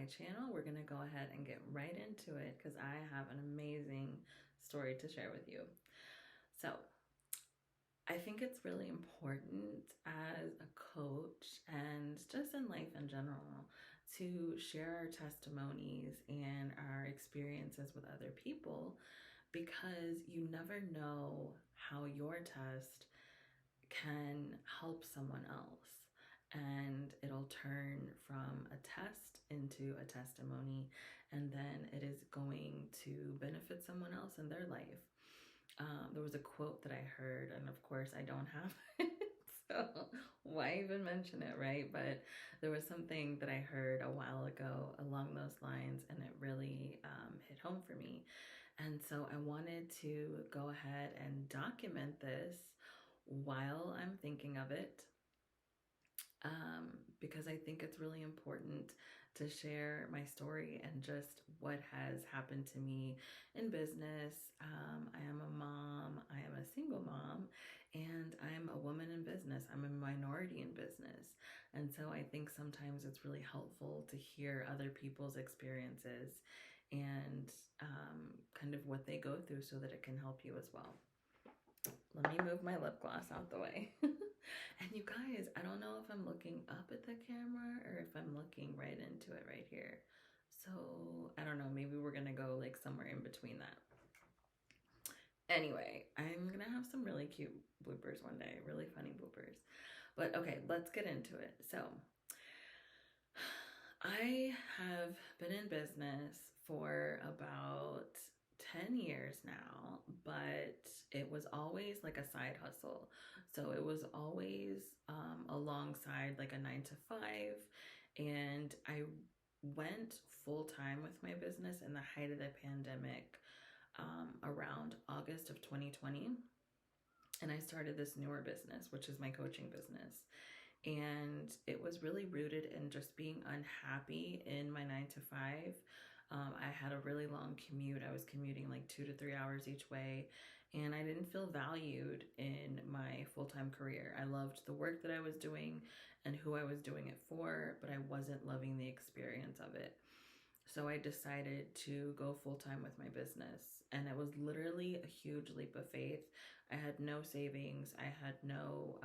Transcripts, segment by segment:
channel. We're going to go ahead and get right into it because I have an amazing story to share with you. So, I think it's really important as a coach and just in life in general to share our testimonies and our experiences with other people because you never know how your test can help someone else. And it'll turn from a test into a testimony, and then it is going to benefit someone else in their life. There was a quote that I heard, and of course I don't have it, so why even mention it, right? But there was something that I heard a while ago along those lines, and it really hit home for me. And so I wanted to go ahead and document this while I'm thinking of it, because I think it's really important to share my story and just what has happened to me in business. I am a mom, I am a single mom, and I'm a woman in business. I'm a minority in business. And so I think sometimes it's really helpful to hear other people's experiences and kind of what they go through so that it can help you as well. Let me move my lip gloss out the way. And you guys, I don't know if I'm looking up at the camera or if I'm looking right into it right here. So I don't know, maybe we're gonna go like somewhere in between that. Anyway, I'm gonna have some really cute bloopers one day, really funny bloopers. But okay, let's get into it. So I have been in business for about 10 years now, but it was always like a side hustle. So it was always alongside like a 9 to 5. And I went full time with my business in the height of the pandemic around August of 2020. And I started this newer business, which is my coaching business. And it was really rooted in just being unhappy in my 9 to 5. I had a really long commute. I was commuting like 2 to 3 hours each way, and I didn't feel valued in my full-time career. I loved the work that I was doing and who I was doing it for, but I wasn't loving the experience of it. So I decided to go full-time with my business, and it was literally a huge leap of faith. I had no savings. I had no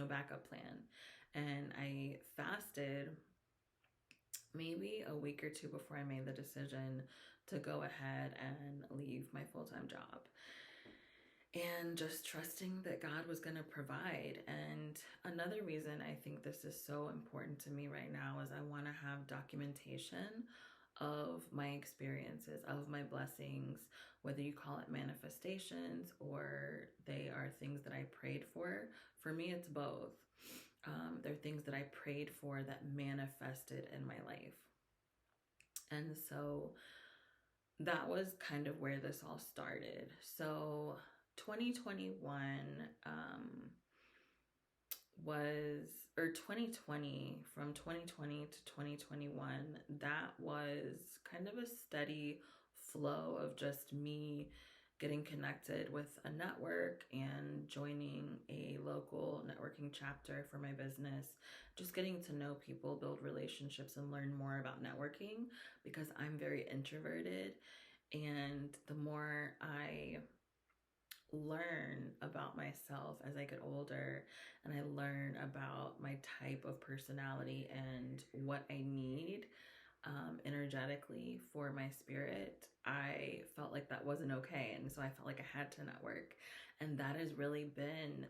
backup plan, and I fasted maybe a week or two before I made the decision to go ahead and leave my full-time job. And just trusting that God was going to provide. And another reason I think this is so important to me right now is I want to have documentation of my experiences, of my blessings, whether you call it manifestations or they are things that I prayed for. For me, it's both. They're things that I prayed for that manifested in my life. And so that was kind of where this all started. So 2021 or 2020, from 2020 to 2021, that was kind of a steady flow of just me getting connected with a network and joining a local networking chapter for my business, just getting to know people, build relationships, and learn more about networking because I'm very introverted. And the more I learn about myself as I get older and I learn about my type of personality and what I need energetically for my spirit, I felt like that wasn't okay. And so I felt like I had to network. And that has really been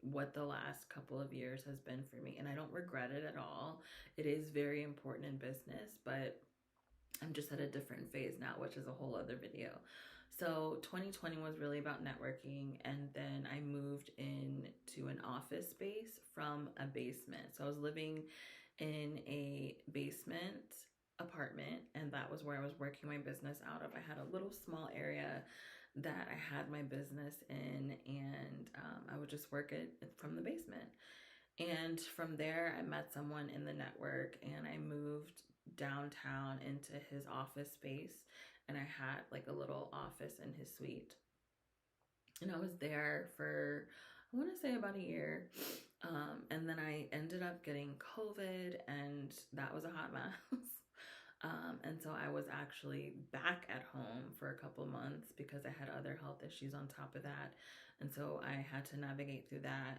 what the last couple of years has been for me. And I don't regret it at all. It is very important in business, but I'm just at a different phase now, which is a whole other video. So 2020 was really about networking, and then I moved into an office space from a basement. So I was living in a basement apartment, and that was where I was working my business out of. I had a little small area that I had my business in, and I would just work it from the basement. And from there, I met someone in the network and I moved downtown into his office space. And I had like a little office in his suite. And I was there for, I want to say about a year. And then I ended up getting COVID, and that was a hot mess. And so I was actually back at home for a couple months because I had other health issues on top of that. And so I had to navigate through that.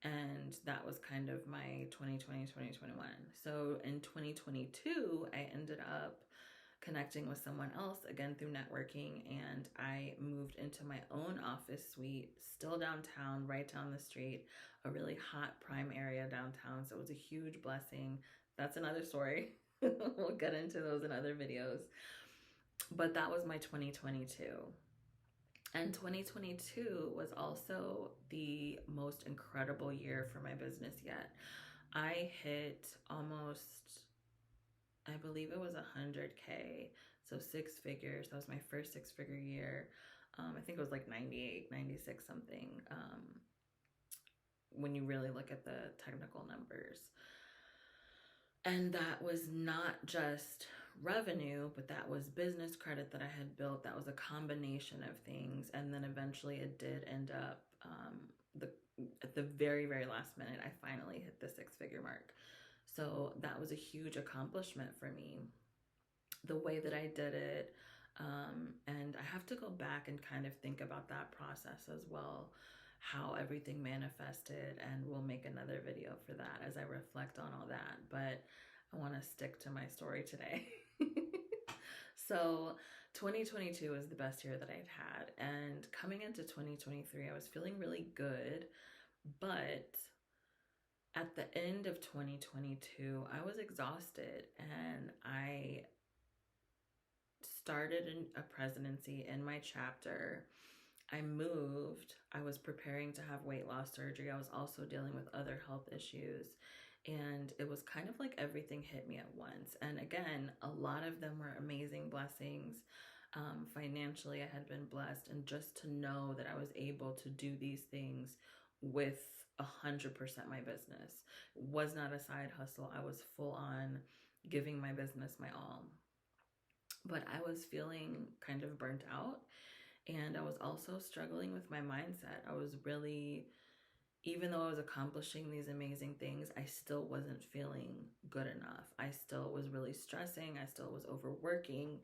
And that was kind of my 2020, 2021. So in 2022, I ended up connecting with someone else again through networking, and I moved into my own office suite, still downtown, right down the street, a really hot prime area downtown. So it was a huge blessing. That's another story. We'll get into those in other videos. But that was my 2022. And 2022 was also the most incredible year for my business yet. I hit almost, I believe it was 100K, so 6 figures. That was my first 6 figure year. I think it was like 98, 96 something, when you really look at the technical numbers. And that was not just revenue, but that was business credit that I had built. That was a combination of things. And then eventually it did end up, at the very, very last minute, I finally hit the 6 figure mark. So that was a huge accomplishment for me, the way that I did it. And I have to go back and kind of think about that process as well, how everything manifested, and we'll make another video for that as I reflect on all that. But I want to stick to my story today. So 2022 was the best year that I'd had. And coming into 2023, I was feeling really good. But at the end of 2022, I was exhausted, and I started a presidency in my chapter. I moved. I was preparing to have weight loss surgery. I was also dealing with other health issues. And it was kind of like everything hit me at once. And again, a lot of them were amazing blessings. Financially, I had been blessed. And just to know that I was able to do these things with 100% my business. It was not a side hustle. I was full on giving my business my all. But I was feeling kind of burnt out. And I was also struggling with my mindset. I was really, even though I was accomplishing these amazing things, I still wasn't feeling good enough. I still was really stressing. I still was overworking.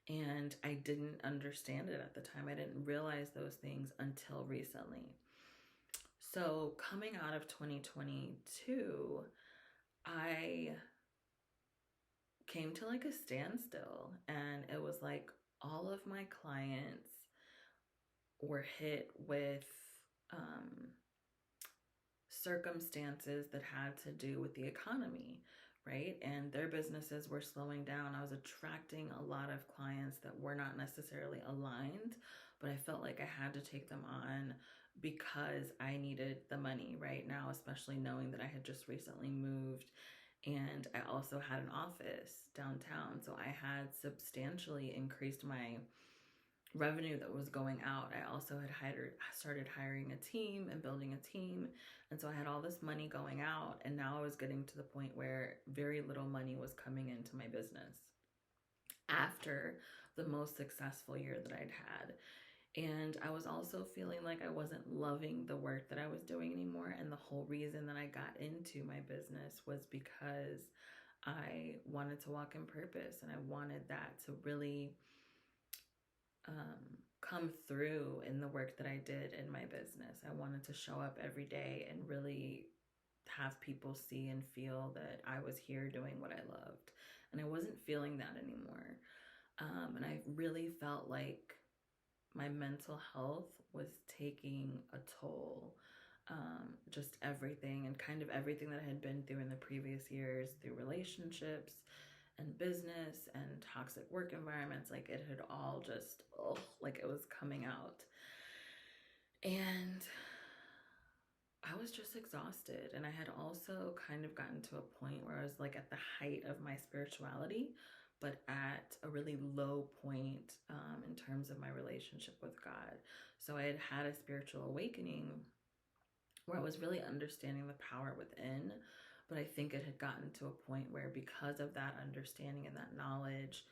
And I didn't understand it at the time. I didn't realize those things until recently. So coming out of 2022, I came to like a standstill. And it was like all of my clients were hit with circumstances that had to do with the economy, right? And their businesses were slowing down. I was attracting a lot of clients that were not necessarily aligned, but I felt like I had to take them on because I needed the money right now, especially knowing that I had just recently moved. And I also had an office downtown. So I had substantially increased my revenue that was going out. I also had started hiring a team and building a team. And so I had all this money going out, and now I was getting to the point where very little money was coming into my business after the most successful year that I'd had. And I was also feeling like I wasn't loving the work that I was doing anymore. And the whole reason that I got into my business was because I wanted to walk in purpose, and I wanted that to really come through in the work that I did in my business. I wanted to show up every day and really have people see and feel that I was here doing what I loved. And I wasn't feeling that anymore. And I really felt like my mental health was taking a toll. Just everything, and kind of everything that I had been through in the previous years, through relationships and business and toxic work environments, like it had all just, like it was coming out. And I was just exhausted. And I had also kind of gotten to a point where I was like at the height of my spirituality, but at a really low point in terms of my relationship with God. So I had had a spiritual awakening where I was really understanding the power within. But I think it had gotten to a point where, because of that understanding and that knowledge,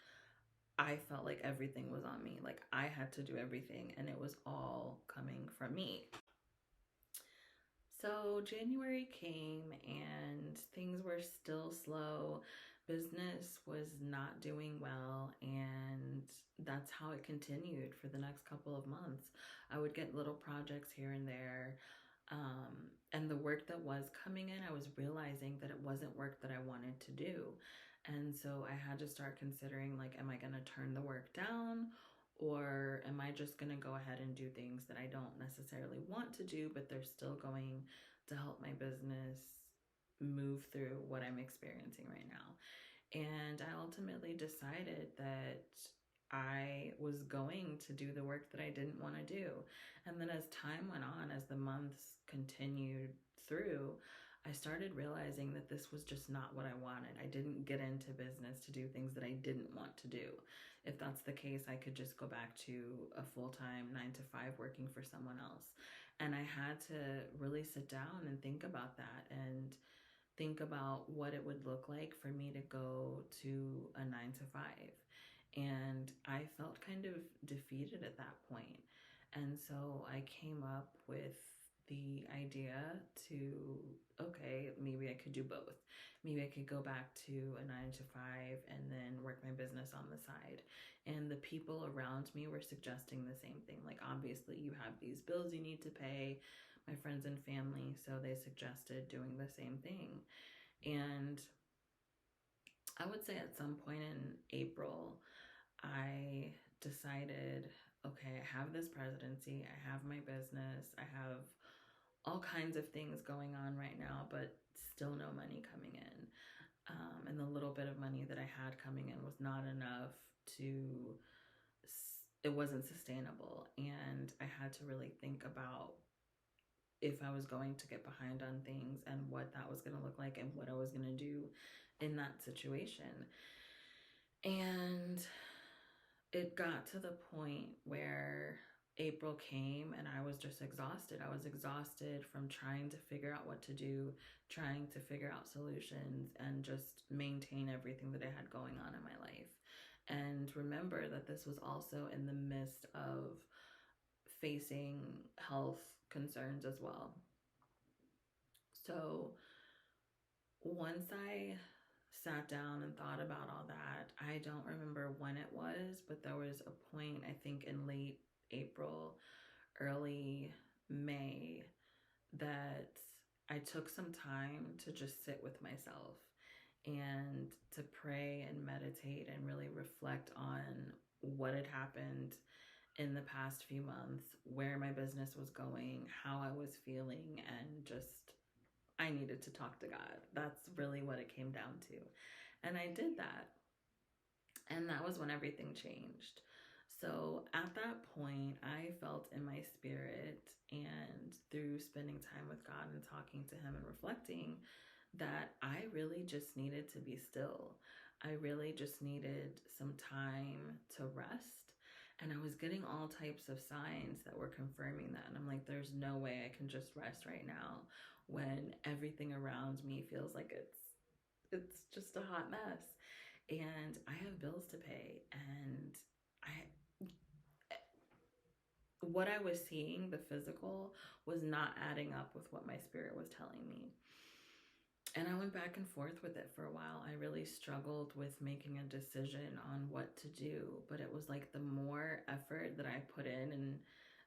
I felt like everything was on me. Like I had to do everything, and it was all coming from me. So January came and things were still slow. business was not doing well, and that's how it continued for the next couple of months. I would get little projects here and there. And the work that was coming in, I was realizing that it wasn't work that I wanted to do. And so I had to start considering, like, am I going to turn the work down, or am I just going to go ahead and do things that I don't necessarily want to do, but they're still going to help my business move through what I'm experiencing right now? And I ultimately decided that I was going to do the work that I didn't want to do. And then as time went on, as the months continued through, I started realizing that this was just not what I wanted. I didn't get into business to do things that I didn't want to do. If that's the case, I could just go back to a full-time 9 to 5 working for someone else. And I had to really sit down and think about that, and think about what it would look like for me to go to a 9 to 5. And I felt kind of defeated at that point. And so I came up with the idea to, okay, maybe I could do both. Maybe I could go back to a 9 to 5 and then work my business on the side. And the people around me were suggesting the same thing. Like, obviously, you have these bills you need to pay, my friends and family, so they suggested doing the same thing. And I would say at some point in April, I decided, okay, I have this presidency, I have my business, I have all kinds of things going on right now, but still no money coming in. And the little bit of money that I had coming in was not enough to, it wasn't sustainable. And I had to really think about if I was going to get behind on things and what that was going to look like and what I was going to do in that situation. And it got to the point where April came and I was just exhausted. I was exhausted from trying to figure out what to do, trying to figure out solutions, and just maintain everything that I had going on in my life. And remember that this was also in the midst of facing health concerns as well. So once I sat down and thought about all that, I don't remember when it was, but there was a point, I think in late April, early May, that I took some time to just sit with myself and to pray and meditate and really reflect on what had happened in the past few months, where my business was going, how I was feeling, and just I needed to talk to God. That's really what it came down to. And I did that. And that was when everything changed. So at that point, I felt in my spirit, and through spending time with God and talking to Him and reflecting, that I really just needed to be still. I really just needed some time to rest. And I was getting all types of signs that were confirming that. And I'm like, there's no way I can just rest right now when everything around me feels like it's just a hot mess. And I have bills to pay. And what I was seeing, the physical, was not adding up with what my spirit was telling me. And I went back and forth with it for a while. I really struggled with making a decision on what to do, but it was like the more effort that I put in and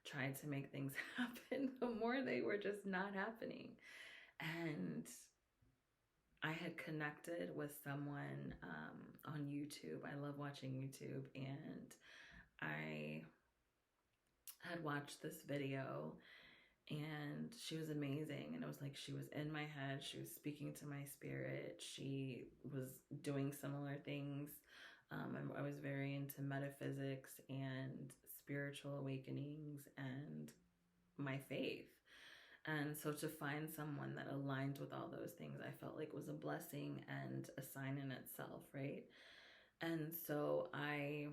tried to make things happen, the more they were just not happening. And I had connected with someone on YouTube. I love watching YouTube, and I had watched this video, and she was amazing. And it was like she was in my head, she was speaking to my spirit, she was doing similar things. I was very into metaphysics and spiritual awakenings and my faith. And so to find someone that aligned with all those things, I felt like was a blessing and a sign in itself, right? And so I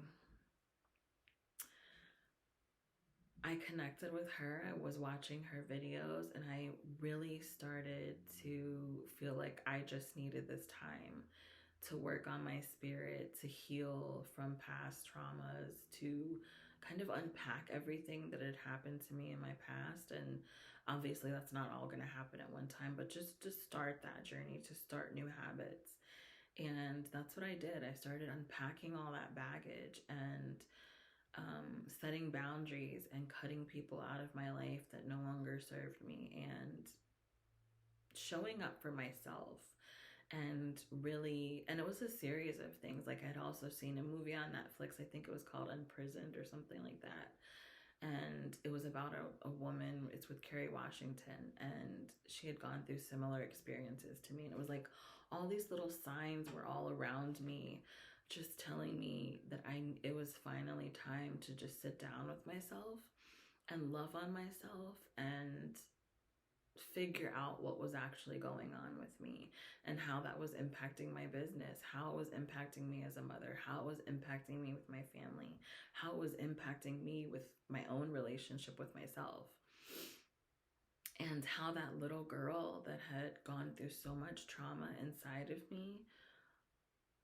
connected with her. I was watching her videos, and I really started to feel like I just needed this time to work on my spirit, to heal from past traumas, to kind of unpack everything that had happened to me in my past. And obviously that's not all going to happen at one time, but just to start that journey, to start new habits. And that's what I did. I started unpacking all that baggage and setting boundaries and cutting people out of my life that no longer served me, and showing up for myself. And really, and it was a series of things. Like, I'd also seen a movie on Netflix, I think it was called Unprisoned or something like that, and it was about a woman. It's with Kerry Washington, and she had gone through similar experiences to me, and it was like all these little signs were all around me, just telling me that it was finally time to just sit down with myself and love on myself and figure out what was actually going on with me, and how that was impacting my business, how it was impacting me as a mother, how it was impacting me with my family, how it was impacting me with my own relationship with myself, and how that little girl that had gone through so much trauma inside of me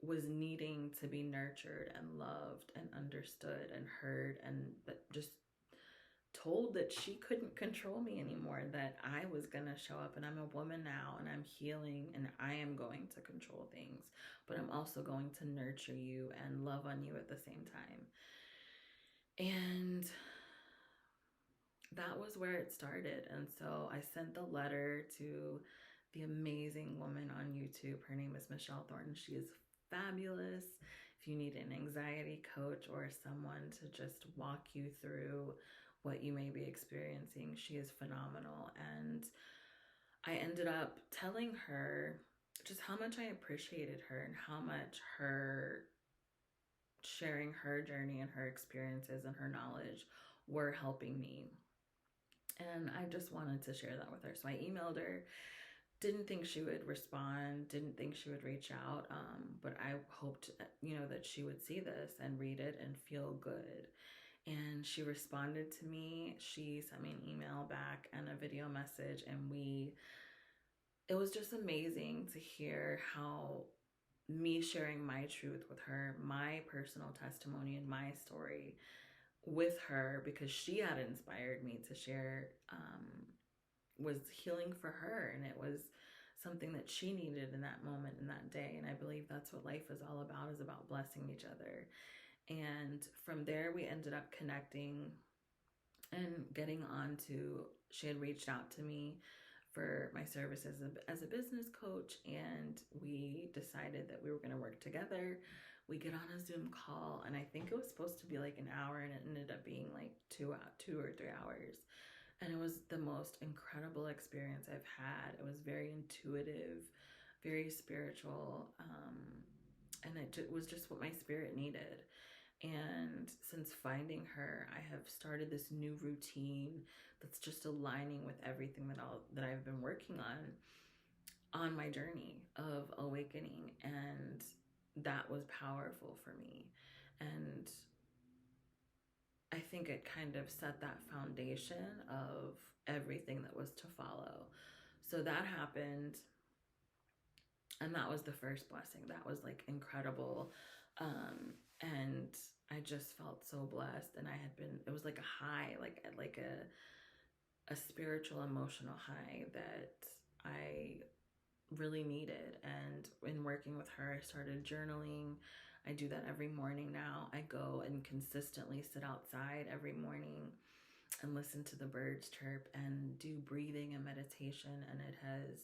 was needing to be nurtured and loved and understood and heard, and just told that she couldn't control me anymore, that I was going to show up, and I'm a woman now and I'm healing and I am going to control things, but I'm also going to nurture you and love on you at the same time. And that was where it started. And so I sent the letter to the amazing woman on YouTube. Her name is Michelle Thornton. She is fabulous. If you need an anxiety coach or someone to just walk you through what you may be experiencing, she is phenomenal. And I ended up telling her just how much I appreciated her and how much her sharing her journey and her experiences and her knowledge were helping me. And I just wanted to share that with her. So I emailed her. Didn't think she would respond, didn't think she would reach out, but I hoped, that she would see this and read it and feel good. And she responded to me. She sent me an email back and a video message, and it was just amazing to hear how me sharing my truth with her, my personal testimony and my story with her, because she had inspired me to share, was healing for her, and it was something that she needed in that moment, in that day. And I believe that's what life is all about, is about blessing each other. And from there we ended up connecting and getting on to, she had reached out to me for my services as a business coach, and we decided that we were going to work together. We get on a Zoom call, and I think it was supposed to be like an hour, and it ended up being like 2 or 3 hours. And it was the most incredible experience I've had. It was very intuitive, very spiritual, and it was just what my spirit needed. And since finding her, I have started this new routine that's just aligning with everything that I've been working on my journey of awakening. And that was powerful for me. And I think it kind of set that foundation of everything that was to follow. So that happened, and that was the first blessing. That was like incredible. And I just felt so blessed, and it was like a high, like a spiritual, emotional high that I really needed. And in working with her, I started journaling. I do that every morning now. I go and consistently sit outside every morning and listen to the birds chirp and do breathing and meditation. And it has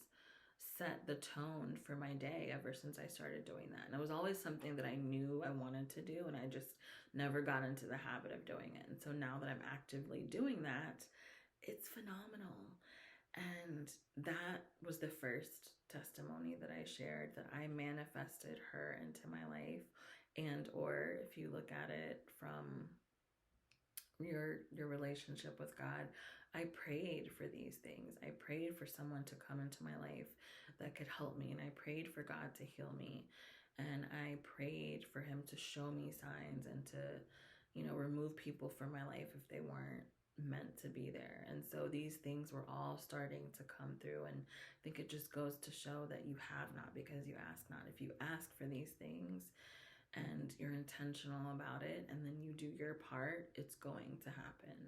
set the tone for my day ever since I started doing that. And it was always something that I knew I wanted to do, and I just never got into the habit of doing it. And so now that I'm actively doing that, it's phenomenal. And that was the first testimony that I shared, that I manifested her into my life. And or if you look at it from your relationship with God, I prayed for these things. I prayed for someone to come into my life that could help me, and I prayed for God to heal me, and I prayed for him to show me signs and to, remove people from my life if they weren't meant to be there. And so these things were all starting to come through, and I think it just goes to show that you have not because you ask not. If you ask for these things and you're intentional about it, and then you do your part, it's going to happen.